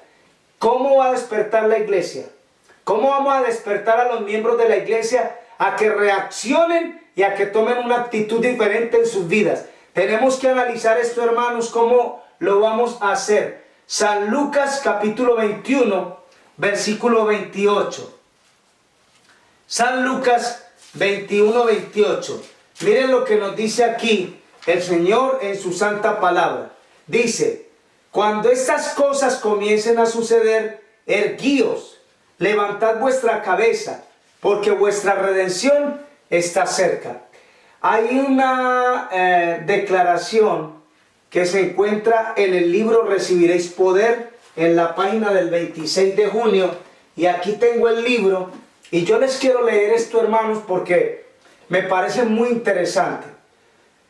¿Cómo va a despertar la iglesia? ¿Cómo vamos a despertar a los miembros de la iglesia a que reaccionen y a que tomen una actitud diferente en sus vidas? Tenemos que analizar esto, hermanos. ¿Cómo lo vamos a hacer? San Lucas capítulo 21, versículo 28. San Lucas 21, 28. Miren lo que nos dice aquí el Señor en su santa palabra. Dice: cuando estas cosas comiencen a suceder, erguíos, levantad vuestra cabeza, porque vuestra redención está cerca. Hay una declaración que se encuentra en el libro Recibiréis Poder, en la página del 26 de junio, y aquí tengo el libro, y yo les quiero leer esto, hermanos, porque me parece muy interesante.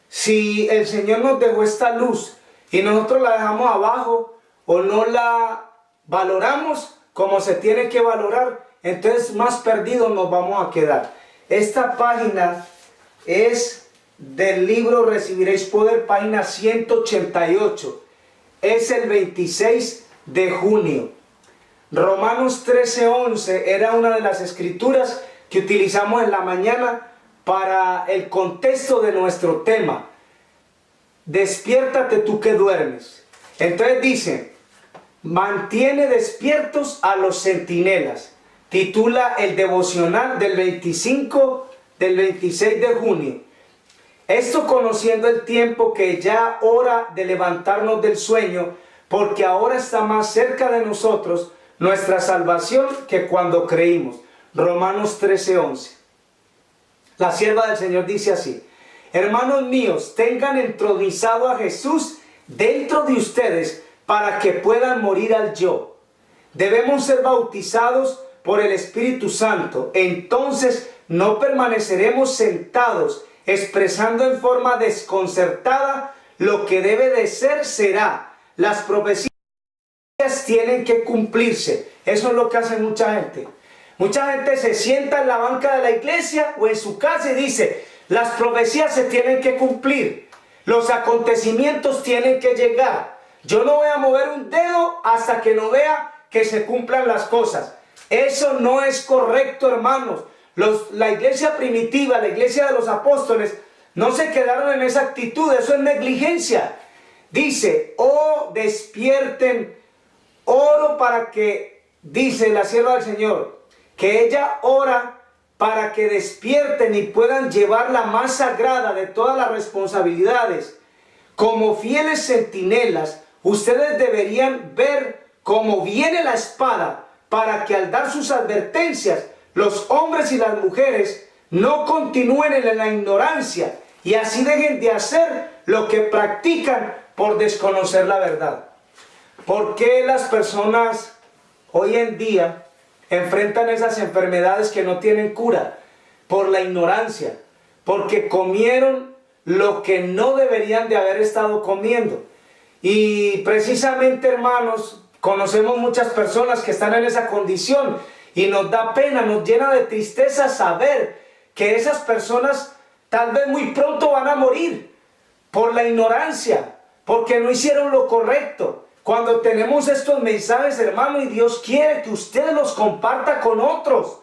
Si el Señor nos dejó esta luz y nosotros la dejamos abajo o no la valoramos como se tiene que valorar, entonces más perdidos nos vamos a quedar. Esta página es del libro Recibiréis Poder, página 188. Es el 26 de junio. Romanos 13:11 era una de las escrituras que utilizamos en la mañana para el contexto de nuestro tema. Despiértate tú que duermes. Entonces dice: mantiene despiertos a los centinelas. Titula el devocional del 26 de junio. Esto conociendo el tiempo que ya hora de levantarnos del sueño, porque ahora está más cerca de nosotros nuestra salvación que cuando creímos. Romanos 13:11. La sierva del Señor dice así: hermanos míos, tengan entronizado a Jesús dentro de ustedes para que puedan morir al yo. Debemos ser bautizados por el Espíritu Santo. Entonces no permaneceremos sentados expresando en forma desconcertada lo que debe de ser será. Las profecías tienen que cumplirse. Eso es lo que hace mucha gente. Mucha gente se sienta en la banca de la iglesia o en su casa y dice: las profecías se tienen que cumplir, los acontecimientos tienen que llegar. Yo no voy a mover un dedo hasta que no vea que se cumplan las cosas. Eso no es correcto, hermanos. La iglesia primitiva, la iglesia de los apóstoles, no se quedaron en esa actitud. Eso es negligencia. Dice: oh, despierten, oro para que, dice la sierva del Señor, que ella ora para que despierten y puedan llevar la más sagrada de todas las responsabilidades. Como fieles centinelas, ustedes deberían ver cómo viene la espada, para que al dar sus advertencias, los hombres y las mujeres no continúen en la ignorancia y así dejen de hacer lo que practican por desconocer la verdad. ¿Por qué las personas hoy en día enfrentan esas enfermedades que no tienen cura? Por la ignorancia, porque comieron lo que no deberían de haber estado comiendo. Y precisamente, hermanos, conocemos muchas personas que están en esa condición y nos da pena, nos llena de tristeza saber que esas personas tal vez muy pronto van a morir por la ignorancia, porque no hicieron lo correcto. Cuando tenemos estos mensajes, hermano, y Dios quiere que usted los comparta con otros,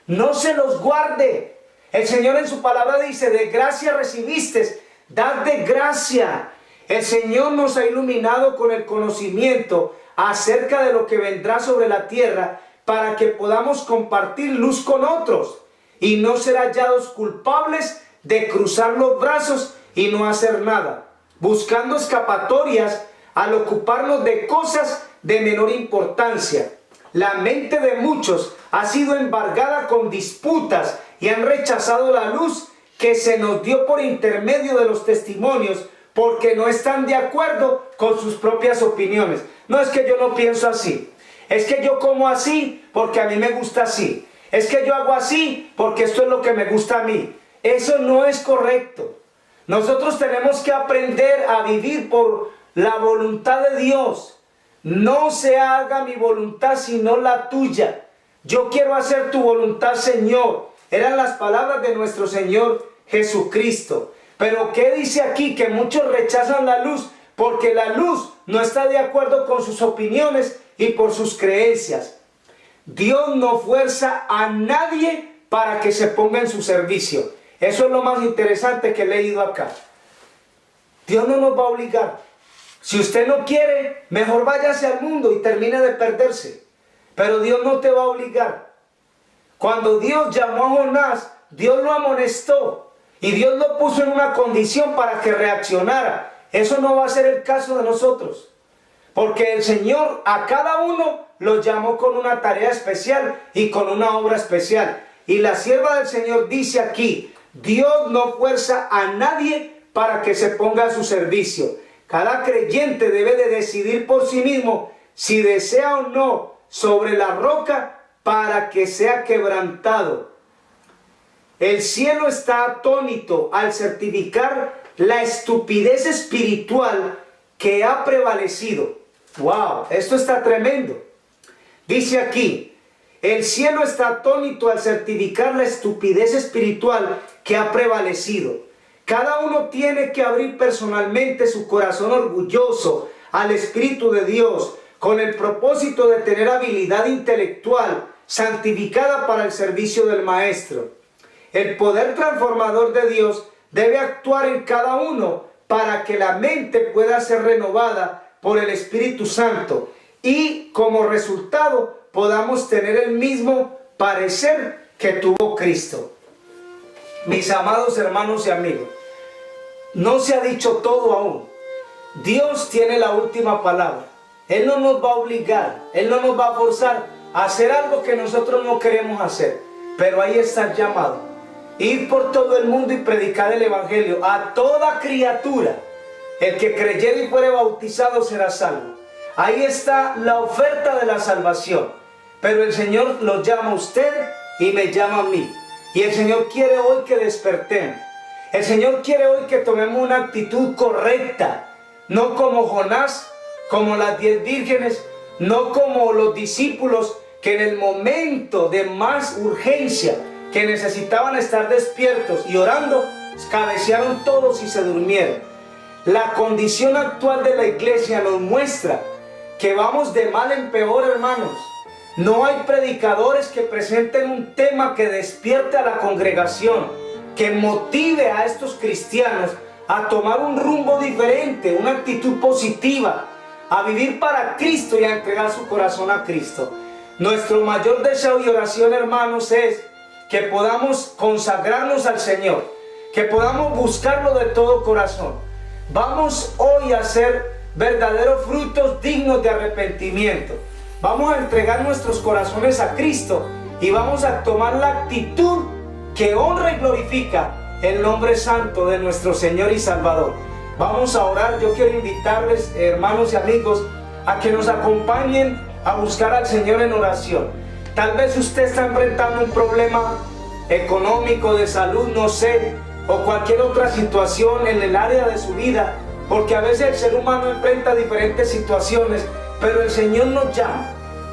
no se los guarde. El Señor en su palabra dice: de gracia recibiste, dad de gracia. El Señor nos ha iluminado con el conocimiento acerca de lo que vendrá sobre la tierra, para que podamos compartir luz con otros y no ser hallados culpables de cruzar los brazos y no hacer nada, buscando escapatorias al ocuparnos de cosas de menor importancia. La mente de muchos ha sido embargada con disputas y han rechazado la luz que se nos dio por intermedio de los testimonios, porque no están de acuerdo con sus propias opiniones. No es que yo no pienso así, es que yo como así porque a mí me gusta así, es que yo hago así porque esto es lo que me gusta a mí. Eso no es correcto. Nosotros tenemos que aprender a vivir por la voluntad de Dios. No se haga mi voluntad sino la tuya. Yo quiero hacer tu voluntad, Señor. Eran las palabras de nuestro Señor Jesucristo. Pero ¿qué dice aquí? Que muchos rechazan la luz porque la luz no está de acuerdo con sus opiniones y por sus creencias. Dios no fuerza a nadie para que se ponga en su servicio. Eso es lo más interesante que he leído acá. Dios no nos va a obligar. Si usted no quiere, mejor váyase al mundo y termine de perderse. Pero Dios no te va a obligar. Cuando Dios llamó a Jonás, Dios lo amonestó y Dios lo puso en una condición para que reaccionara. Eso no va a ser el caso de nosotros, porque el Señor a cada uno lo llamó con una tarea especial y con una obra especial. Y la sierva del Señor dice aquí: Dios no fuerza a nadie para que se ponga a su servicio. Cada creyente debe de decidir por sí mismo si desea o no sobre la roca para que sea quebrantado. El cielo está atónito al certificar la estupidez espiritual que ha prevalecido. ¡Wow! Esto está tremendo. Dice aquí: el cielo está atónito al certificar la estupidez espiritual que ha prevalecido. Cada uno tiene que abrir personalmente su corazón orgulloso al Espíritu de Dios, con el propósito de tener habilidad intelectual santificada para el servicio del Maestro. El poder transformador de Dios debe actuar en cada uno para que la mente pueda ser renovada por el Espíritu Santo y como resultado podamos tener el mismo parecer que tuvo Cristo. Mis amados hermanos y amigos, no se ha dicho todo aún. Dios tiene la última palabra. Él no nos va a obligar, Él no nos va a forzar a hacer algo que nosotros no queremos hacer. Pero ahí está el llamado. Ir por todo el mundo y predicar el evangelio a toda criatura. El que creyere y fuere bautizado será salvo. Ahí está la oferta de la salvación. Pero el Señor lo llama a usted y me llama a mí. Y el Señor quiere hoy que despertemos. El Señor quiere hoy que tomemos una actitud correcta. No como Jonás, como las 10 vírgenes, no como los discípulos que en el momento de más urgencia, que necesitaban estar despiertos y orando, cabecearon todos y se durmieron. La condición actual de la iglesia nos muestra que vamos de mal en peor, hermanos. No hay predicadores que presenten un tema que despierte a la congregación, que motive a estos cristianos a tomar un rumbo diferente, una actitud positiva, a vivir para Cristo y a entregar su corazón a Cristo. Nuestro mayor deseo y oración, hermanos, es que podamos consagrarnos al Señor, que podamos buscarlo de todo corazón. Vamos hoy a hacer verdaderos frutos dignos de arrepentimiento. Vamos a entregar nuestros corazones a Cristo y vamos a tomar la actitud que honra y glorifica el nombre santo de nuestro Señor y Salvador. Vamos a orar. Yo quiero invitarles, hermanos y amigos, a que nos acompañen a buscar al Señor en oración. Tal vez usted está enfrentando un problema económico, de salud, no sé, o cualquier otra situación en el área de su vida, porque a veces el ser humano enfrenta diferentes situaciones, pero el Señor nos llama.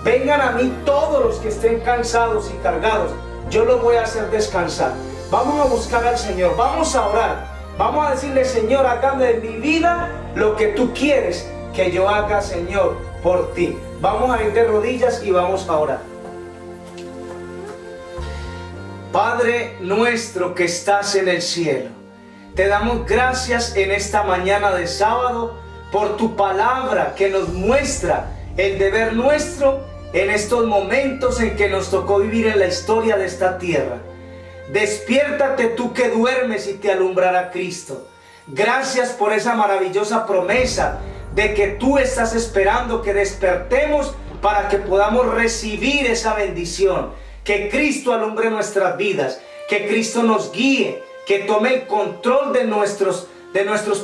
Vengan a mí todos los que estén cansados y cargados, yo los voy a hacer descansar. Vamos a buscar al Señor, vamos a orar, vamos a decirle: Señor, hágame de mi vida lo que tú quieres que yo haga, Señor, por ti. Vamos a ir de rodillas y vamos a orar. Padre nuestro que estás en el cielo, te damos gracias en esta mañana de sábado por tu palabra que nos muestra el deber nuestro en estos momentos en que nos tocó vivir en la historia de esta tierra. Despiértate tú que duermes y te alumbrará Cristo. Gracias por esa maravillosa promesa de que tú estás esperando que despertemos para que podamos recibir esa bendición. Que Cristo alumbre nuestras vidas, que Cristo nos guíe, que tome el control de nuestros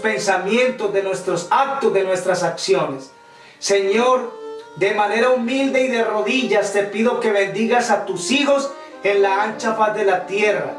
pensamientos, de nuestros actos, de nuestras acciones. Señor, de manera humilde y de rodillas te pido que bendigas a tus hijos en la ancha faz de la tierra.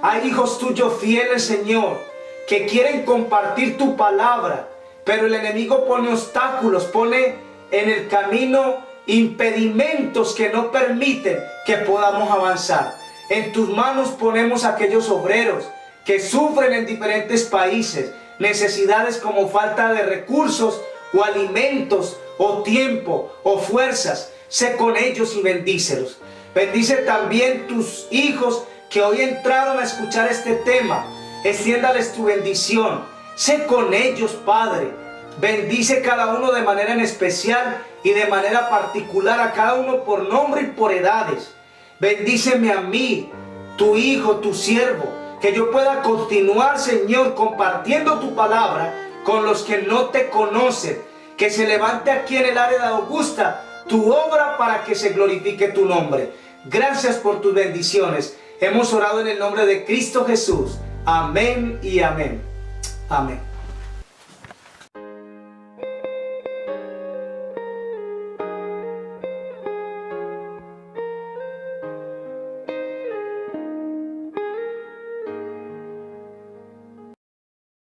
Hay hijos tuyos fieles, Señor, que quieren compartir tu palabra, pero el enemigo pone obstáculos, pone en el camino impedimentos que no permiten que podamos avanzar. En tus manos ponemos a aquellos obreros que sufren en diferentes países necesidades como falta de recursos o alimentos o tiempo o fuerzas. Sé con ellos y bendícelos. Bendice también tus hijos que hoy entraron a escuchar este tema. Extiéndales tu bendición. Sé con ellos, Padre. Bendice cada uno de manera en especial y de manera particular a cada uno por nombre y por edades. Bendíceme a mí, tu hijo, tu siervo, que yo pueda continuar, Señor, compartiendo tu palabra con los que no te conocen. Que se levante aquí en el área de Augusta tu obra para que se glorifique tu nombre. Gracias por tus bendiciones. Hemos orado en el nombre de Cristo Jesús. Amén y amén. Amén.